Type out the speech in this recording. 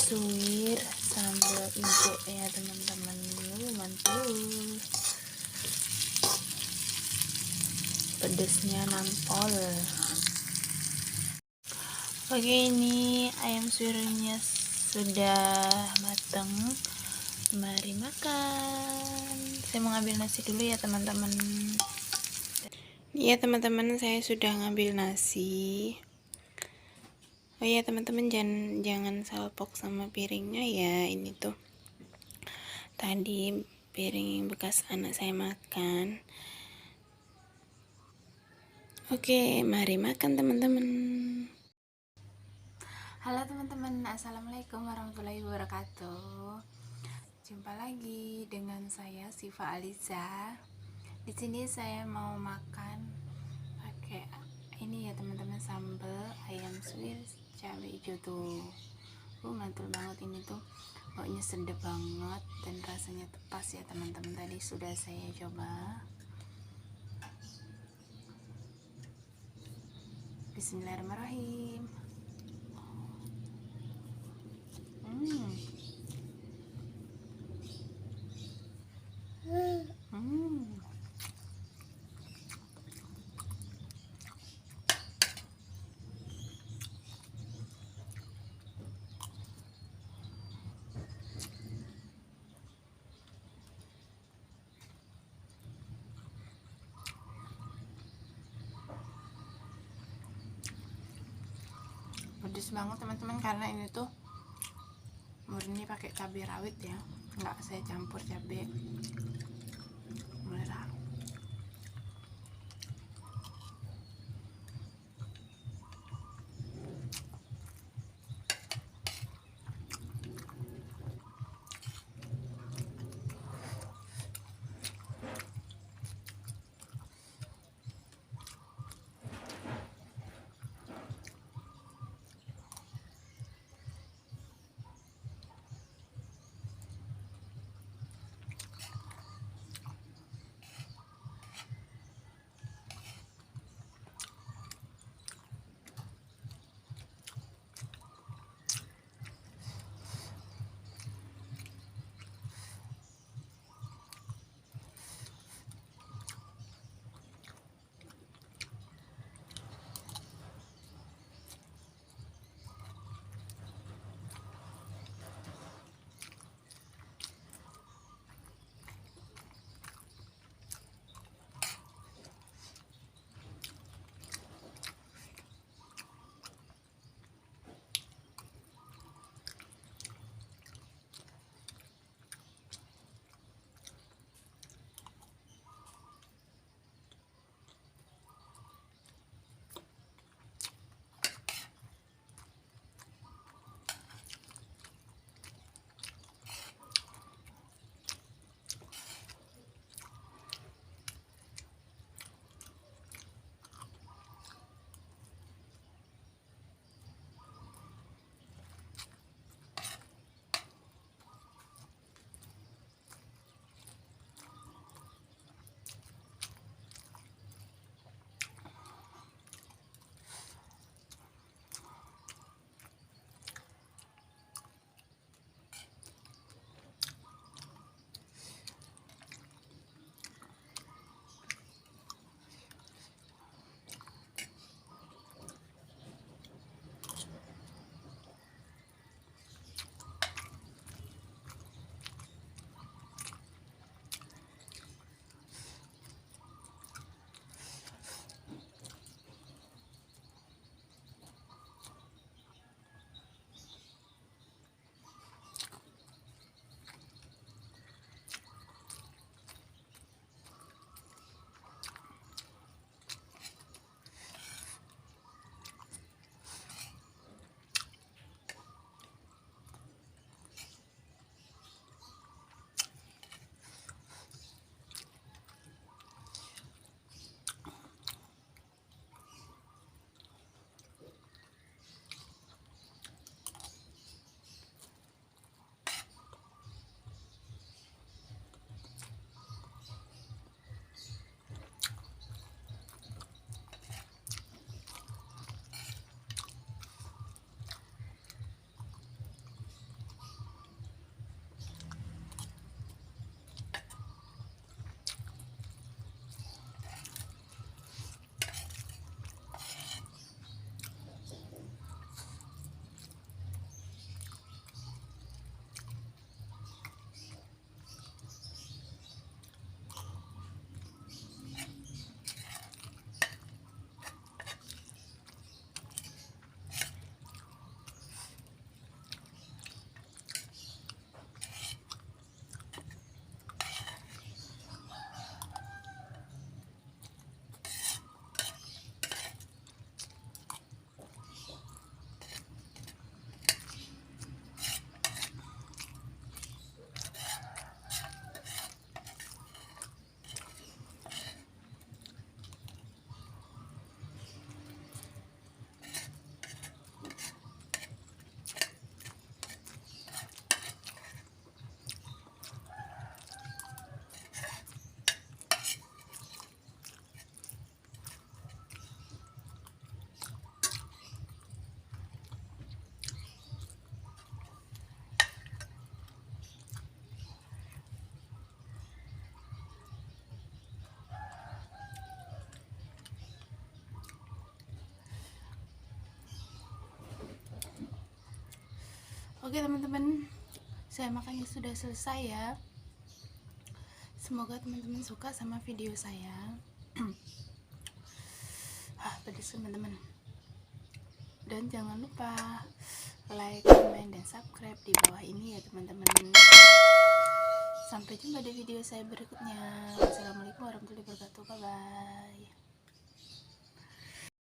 suwir sambal ijo ya teman-teman. Mantul, pedesnya nampol. Oke, ini ayam suwirnya sudah matang, mari makan. Saya mau ngambil nasi dulu ya teman-teman. Ya teman-teman, saya sudah ngambil nasi. Oh ya teman-teman, jangan salpok sama piringnya ya. Ini tuh tadi piring bekas anak saya makan. Oke, mari makan teman-teman. Halo teman-teman, assalamualaikum warahmatullahi wabarakatuh. Jumpa lagi dengan saya Siva Aliza. Di sini saya mau makan pakai ini ya teman-teman, sambal ayam suwir cabai hijau tuh. Mantul banget ini tuh, baunya sedap banget dan rasanya pas ya teman-teman. Tadi sudah saya coba. Bismillahirrahmanirrahim. Pedes banget teman-teman, karena ini tuh murni pakai cabai rawit ya, nggak saya campur cabai merah. Oke teman-teman, saya makannya sudah selesai ya. Semoga teman-teman suka sama video saya. Pedas teman-teman. Dan jangan lupa like, comment, dan subscribe di bawah ini ya teman-teman. Sampai jumpa di video saya berikutnya. Wassalamualaikum warahmatullahi wabarakatuh. Bye bye.